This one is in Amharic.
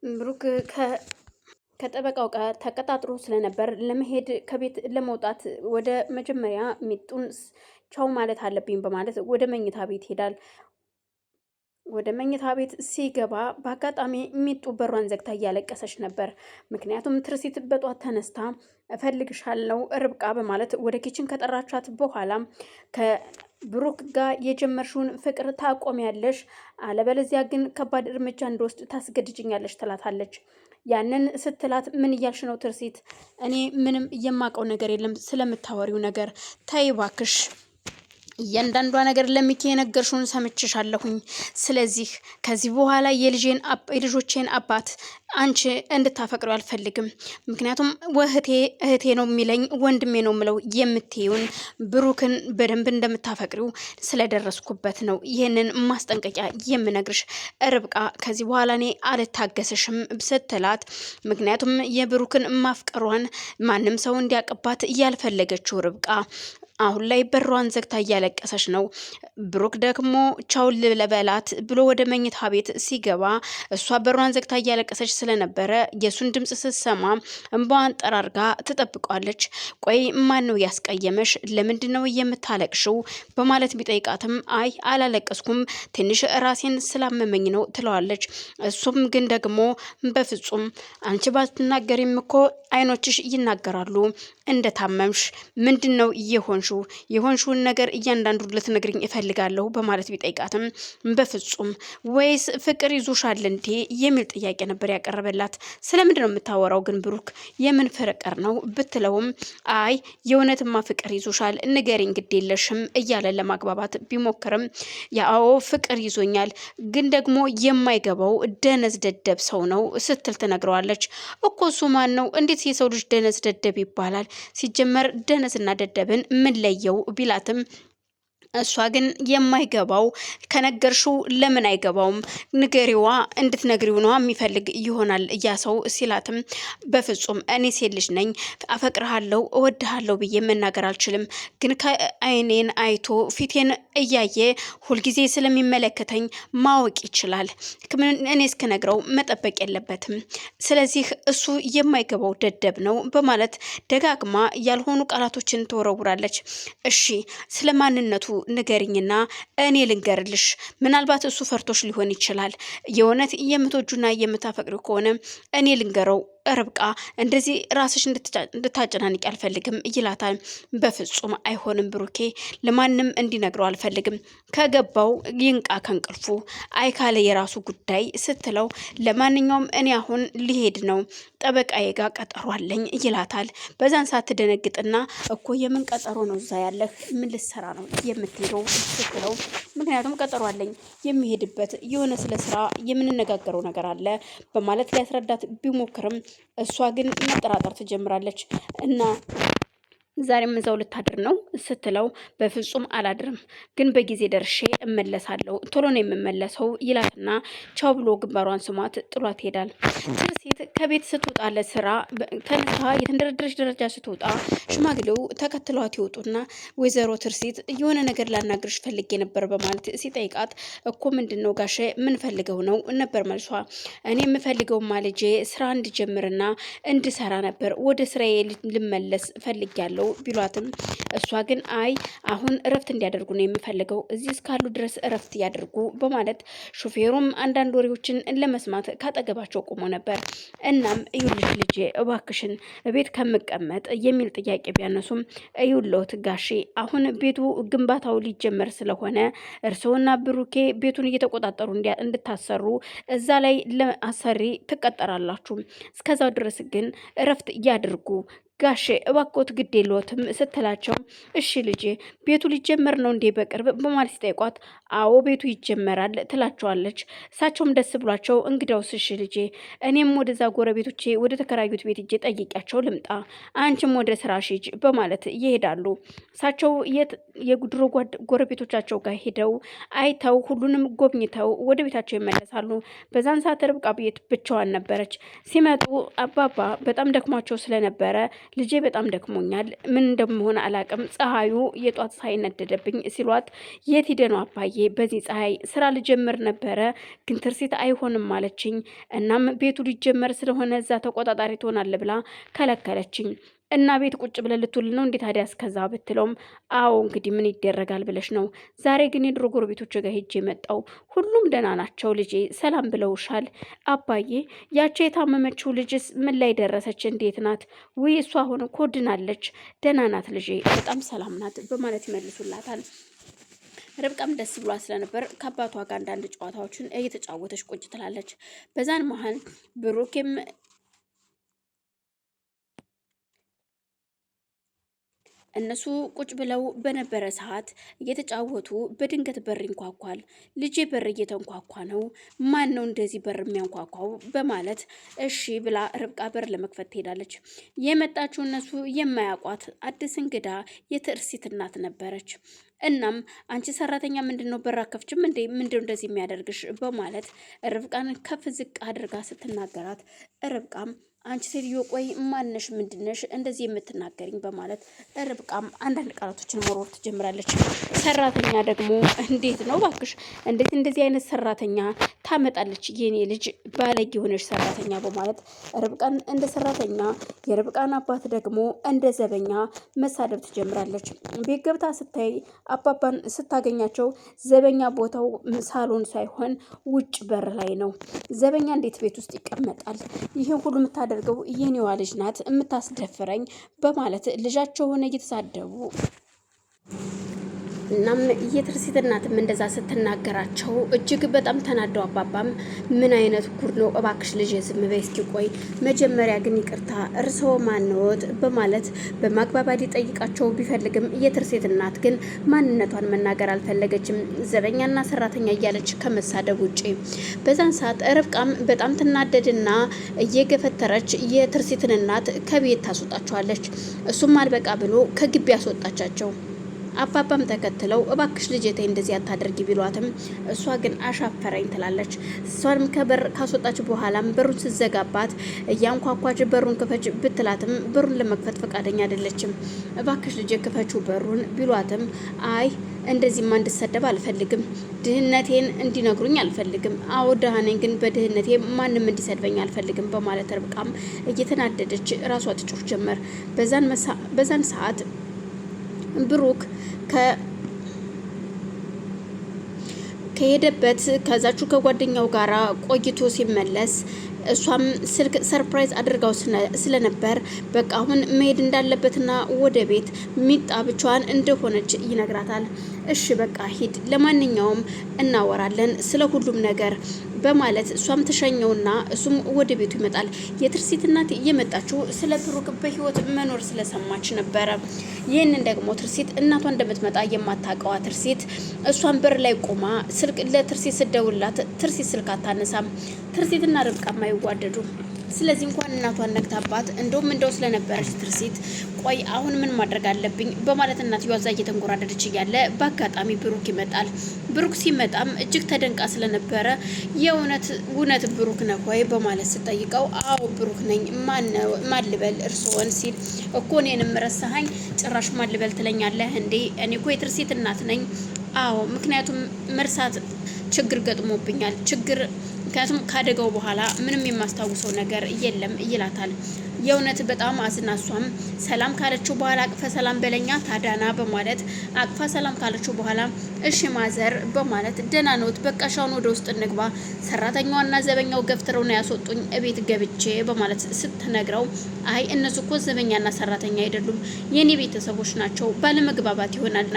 ብሩክ ከጠበቃው ጋር ተቀጣጥሮ ስለነበር ለመሄድ ከቤት ለመውጣት ወደ መጀመሪያ ሚጡን ቻው ማለት አለብኝ በማለት ወደ መኝታ ቤት ሄዳል። ወደ መኝታ ቤት ሲገባ በአጋጣሚ ሚጡ በሯን ዘግታ እያለቀሰች ነበር። ምክንያቱም ትርሲት በጧት ተነስታ እፈልግሻለሁ ርብቃ በማለት ወደ ኪችን ከጠራቻት በኋላ ከብሩክ ጋር የጀመርሽውን ፍቅር ታቆሚያለሽ፣ አለበለዚያ ግን ከባድ እርምጃ እንድወስድ ታስገድጅኛለሽ ትላታለች። ያንን ስትላት ምን እያልሽ ነው ትርሲት? እኔ ምንም የማውቀው ነገር የለም ስለምታወሪው ነገር ተይ እባክሽ። እያንዳንዷ ነገር ለሚኪ የነገርሽውን ሰምቼሻለሁኝ። ስለዚህ ከዚህ በኋላ የልጆቼን አባት አንቺ እንድታፈቅሩ አልፈልግም። ምክንያቱም እህቴ ነው የሚለኝ ወንድሜ ነው ምለው የምትይውን ብሩክን በደንብ እንደምታፈቅሪው ስለደረስኩበት ነው ይህንን ማስጠንቀቂያ የምነግርሽ ርብቃ። ከዚህ በኋላ እኔ አልታገስሽም ስትላት፣ ምክንያቱም የብሩክን ማፍቀሯን ማንም ሰው እንዲያቅባት ያልፈለገችው ርብቃ አሁን ላይ በሯን ዘግታ እያለቀሰች ነው። ብሩክ ደግሞ ቻው ልበላት ብሎ ወደ መኝታ ቤት ሲገባ እሷ በሯን ዘግታ እያለቀሰች ስለነበረ የሱን ድምጽ ስትሰማ እንባዋን ጠራርጋ ትጠብቋለች። ቆይ ማን ነው ያስቀየመሽ? ለምንድን ነው የምታለቅሽው? በማለት ቢጠይቃትም አይ አላለቀስኩም ትንሽ ራሴን ስላመመኝ ነው ትለዋለች። እሱም ግን ደግሞ በፍጹም አንቺ ባትናገሪም እኮ አይኖችሽ ይናገራሉ እንደታመምሽ። ምንድን ነው የሆንሽውን ነገር እያንዳንዱ ልትነግሪኝ እፈልጋለሁ በማለት ቢጠይቃትም በፍጹም ወይስ ፍቅር ይዞሻል እንዴ የሚል ጥያቄ ነበር ያቀረበላት። ስለምንድን ነው የምታወራው ግን ብሩክ? የምን ፍቅር ነው ብትለውም አይ የእውነትማ ፍቅር ይዞሻል ንገሪኝ ግድ የለሽም እያለ ለማግባባት ቢሞክርም ያው ፍቅር ይዞኛል ግን ደግሞ የማይገባው ደነዝ ደደብ ሰው ነው ስትል ትነግረዋለች። እኮ እሱ ማን ነው? እንዴት የሰው ልጅ ደነዝ ደደብ ይባላል? ሲጀመር ደነዝና ደደብን ምን ለየው ቢላትም እሷ ግን የማይገባው ከነገርሽው ለምን አይገባውም? ንገሪዋ እንድትነግሪው ነው የሚፈልግ ይሆናል ያ ሰው ሲላትም በፍጹም እኔ ሴት ልጅ ነኝ አፈቅርሃለሁ እወድሃለሁ ብዬ መናገር አልችልም። ግን ከአይኔን አይቶ ፊቴን እያየ ሁልጊዜ ስለሚመለከተኝ ማወቅ ይችላል። እኔ እስክነግረው መጠበቅ የለበትም። ስለዚህ እሱ የማይገባው ደደብ ነው በማለት ደጋግማ ያልሆኑ ቃላቶችን ትወረውራለች። እሺ ስለ ማንነቱ ንገሪኝና እኔ ልንገርልሽ። ምናልባት እሱ ፈርቶሽ ሊሆን ይችላል። የእውነት የምትወጁና የምታፈቅሪው ከሆነ እኔ ልንገረው ርብቃ እንደዚህ ራስሽ እንድታጨናንቂ አልፈልግም ይላታል። በፍጹም አይሆንም ብሩኬ፣ ለማንም እንዲነግረው አልፈልግም። ከገባው ይንቃ ከእንቅልፉ፣ አይ ካለ የራሱ ጉዳይ ስትለው ለማንኛውም እኔ አሁን ሊሄድ ነው ጠበቃዬ ጋር ቀጠሮ አለኝ ይላታል። በዛን ሰዓት ትደነግጥና እኮ የምን ቀጠሮ ነው እዛ ያለህ? ምን ልትሰራ ነው የምትሄደው ስትለው ምክንያቱም ቀጠሮ አለኝ የሚሄድበት የሆነ ስለ ስራ የምንነጋገረው ነገር አለ በማለት ሊያስረዳት ቢሞክርም እሷ ግን መጠራጠር ትጀምራለች። እና ዛሬም እዛው ልታድር ነው ስትለው በፍጹም አላድርም፣ ግን በጊዜ ደርሼ እመለሳለሁ፣ ቶሎ ነው የምመለሰው ይላትና ቻው ብሎ ግንባሯን ስሟት ጥሏት ሄዳል። ትርሲት ከቤት ስትወጣ ለስራ ተነሳ የተንደረደረች ደረጃ ስትወጣ ሽማግሌው ተከትሏት ይወጡና ወይዘሮ ትርሲት የሆነ ነገር ላናግርሽ ፈልጌ ነበር በማለት ሲጠይቃት እኮ ምንድን ነው ጋሼ ምን ፈልገው ነው ነበር መልሷ። እኔ የምፈልገውማ ልጄ ስራ እንድጀምርና እንድሰራ ነበር፣ ወደ ስራዬ ልመለስ ፈልጊያለሁ ቢሏትም እሷ ግን አይ አሁን እረፍት እንዲያደርጉ ነው የምፈልገው፣ እዚህ እስካሉ ድረስ እረፍት ያደርጉ በማለት ሹፌሩም አንዳንድ ወሬዎችን ለመስማት ካጠገባቸው ቆሞ ነበር። እናም እዩልሽ ልጄ እባክሽን ቤት ከምቀመጥ የሚል ጥያቄ ቢያነሱም እዩልዎት ጋሼ አሁን ቤቱ ግንባታው ሊጀመር ስለሆነ እርስዎና ብሩኬ ቤቱን እየተቆጣጠሩ እንድታሰሩ እዛ ላይ ለአሰሪ ትቀጠራላችሁ። እስከዛው ድረስ ግን እረፍት ያድርጉ ጋሼ እባክዎት ግድ የለዎትም ስትላቸው እሺ ልጄ ቤቱ ሊጀመር ነው እንዴ በቅርብ በማለት ሲጠይቋት አዎ ቤቱ ይጀመራል ትላቸዋለች። እሳቸውም ደስ ብሏቸው እንግዳውስ እሺ ልጄ እኔም ወደዛ ጎረቤቶቼ ወደ ተከራዩት ቤት እጄ ጠይቂያቸው ልምጣ፣ አንቺም ወደ ስራሽ ሂጂ በማለት ይሄዳሉ። እሳቸው የድሮ ጎረቤቶቻቸው ጋር ሄደው አይተው ሁሉንም ጎብኝተው ወደ ቤታቸው ይመለሳሉ። በዛን ሰዓት ርብቃ ቤት ብቻዋን ነበረች። ሲመጡ አባባ በጣም ደክሟቸው ስለነበረ ልጄ በጣም ደክሞኛል፣ ምን እንደምሆን አላቅም፣ ፀሐዩ የጧት ፀሐይ ነደደብኝ ሲሏት የት ሂደ ነው አባዬ? በዚህ ፀሐይ ስራ ልጀምር ነበረ ግን ትርሲት አይሆንም አለችኝ። እናም ቤቱ ሊጀመር ስለሆነ እዛ ተቆጣጣሪ ትሆናለ ብላ ከለከለችኝ። እና ቤት ቁጭ ብለን ልትውል ነው እንዴት ታዲያ እስከዛ ብትለውም አዎ እንግዲህ ምን ይደረጋል ብለሽ ነው። ዛሬ ግን የድሮ ጎረቤቶች ጋር ሄጄ መጣው። ሁሉም ደህና ናቸው ልጄ፣ ሰላም ብለውሻል አባዬ? ያቸው የታመመችው ልጅስ ምን ላይ ደረሰች? እንዴት ናት? ውይ እሷ አሁን እኮ ድናለች፣ ደህና ናት ልጄ፣ በጣም ሰላም ናት በማለት ይመልሱላታል። ርብቃም ደስ ብሏ ስለነበር ከአባቷ ጋር አንዳንድ ጨዋታዎችን እየተጫወተች ቁጭ ትላለች። በዛን መሀል ብሩኬም እነሱ ቁጭ ብለው በነበረ ሰዓት እየተጫወቱ በድንገት በር ይንኳኳል። ልጄ በር እየተንኳኳ ነው፣ ማን ነው እንደዚህ በር የሚያንኳኳው? በማለት እሺ ብላ ርብቃ በር ለመክፈት ትሄዳለች። የመጣችው እነሱ የማያውቋት አዲስ እንግዳ የትርሲት እናት ነበረች። እናም አንቺ ሰራተኛ ምንድን ነው በር አከፍችም እንዴ? ምንድነው እንደዚህ የሚያደርግሽ? በማለት ርብቃን ከፍ ዝቅ አድርጋ ስትናገራት ርብቃም አንቺ ሴትዮ ቆይ ማነሽ? ምንድነሽ እንደዚህ የምትናገሪኝ? በማለት ርብቃም አንዳንድ ቃላቶችን መሮር ትጀምራለች። ሰራተኛ ደግሞ እንዴት ነው ባክሽ? እንዴት እንደዚህ አይነት ሰራተኛ ታመጣለች የኔ ልጅ? ባለጌ የሆነች ሰራተኛ በማለት ርብቃን እንደ ሰራተኛ፣ የርብቃን አባት ደግሞ እንደ ዘበኛ መሳደብ ትጀምራለች። ቤት ገብታ ስታይ አባባን ስታገኛቸው ዘበኛ ቦታው ሳሎን ሳይሆን ውጭ በር ላይ ነው። ዘበኛ እንዴት ቤት ውስጥ ይቀመጣል? ይህን ሁሉ የምታደርገው የኔዋ ልጅ ናት የምታስደፍረኝ በማለት ልጃቸውን እየተሳደቡ እናም የትርሲት እናትም እንደዛ ስትናገራቸው እጅግ በጣም ተናደው አባባም ምን አይነት ጉድ ነው? እባክሽ ልጅ ዝም በይ እስኪ ቆይ መጀመሪያ ግን ይቅርታ እርስዎ ማንዎት? በማለት በማግባባት ሊጠይቃቸው ቢፈልግም የትርሲት እናት ግን ማንነቷን መናገር አልፈለገችም። ዘበኛና ሰራተኛ እያለች ከመሳደብ ውጪ። በዛን ሰዓት ርብቃም በጣም ትናደድና እየገፈተረች የትርሲትን እናት ከቤት ታስወጣቸዋለች። እሱም አልበቃ ብሎ ከግቢ ያስወጣቻቸው። አባባም ተከትለው እባክሽ ልጄቴ እንደዚህ አታደርጊ ቢሏትም እሷ ግን አሻፈረኝ ትላለች። እሷንም ከበር ካስወጣች በኋላም በሩን ስትዘጋባት እያንኳኳች በሩን ክፈች ብትላትም በሩን ለመክፈት ፈቃደኛ አይደለችም። እባክሽ ልጄ ክፈችው በሩን ቢሏትም አይ እንደዚህማ እንድሰደብ አልፈልግም፣ ድህነቴን እንዲነግሩኝ አልፈልግም። አዎ ደሃ ነኝ፣ ግን በድህነቴ ማንም እንዲሰድበኝ አልፈልግም በማለት ርብቃም እየተናደደች ራሷ ትጮህ ጀመር። በዛን ሰዓት ብሩክ ከሄደበት ከዛቹ ከጓደኛው ጋራ ቆይቶ ሲመለስ እሷም ስልክ ሰርፕራይዝ አድርጋው ስለነበር በቃ አሁን መሄድ እንዳለበትና ወደ ቤት ሚጣ ብቻዋን እንደሆነች ይነግራታል። እሺ በቃ ሂድ፣ ለማንኛውም እናወራለን ስለ ሁሉም ነገር በማለት እሷም ተሸኘውና እሱም ወደ ቤቱ ይመጣል። የትርሲት እናት የመጣችው ስለ ብሩክ በህይወት መኖር ስለሰማች ነበረ። ይህንን ደግሞ ትርሲት እናቷ እንደምትመጣ የማታውቀዋ ትርሲት እሷን በር ላይ ቆማ ስልክ ለትርሲት ስደውላት ትርሲት ስልክ አታነሳም። ትርሲትና ርብቃም አይዋደዱም። ስለዚህ እንኳን እናቷን ነግታባት እንደው ስለነበረች ትርሲት ቆይ አሁን ምን ማድረግ አለብኝ በማለት እናትየዋ እዛ እየተንጎራደደች እያለ በአጋጣሚ ብሩክ ይመጣል። ብሩክ ሲመጣም እጅግ ተደንቃ ስለነበረ የእውነት ብሩክ ነህ ወይ በማለት ስጠይቀው አዎ ብሩክ ነኝ፣ ማን ልበል እርስዎን ሲል እኮ እኔንም ረሳኸኝ ጭራሽ ማን ልበል ትለኛለህ እንዴ? እኔ እኮ የትርሲት እናት ነኝ። አዎ ምክንያቱም መርሳት ችግር ገጥሞብኛል፣ ምክንያቱም ካደገው በኋላ ምንም የማስታውሰው ነገር የለም ይላታል። የእውነት በጣም አዝና እሷም ሰላም ካለችው በኋላ አቅፈ ሰላም በለኛ ታዳና በማለት አቅፋ ሰላም ካለችው በኋላ እሺ ማዘር በማለት ደህና ነዎት? በቃ ሻውን ወደ ውስጥ እንግባ፣ ሰራተኛዋና ዘበኛው ገፍትረው ነው ያስወጡኝ እቤት ገብቼ በማለት ስትነግረው አይ እነሱ እኮ ዘበኛና ሰራተኛ አይደሉም የኔ ቤተሰቦች ናቸው፣ ባለመግባባት ይሆናል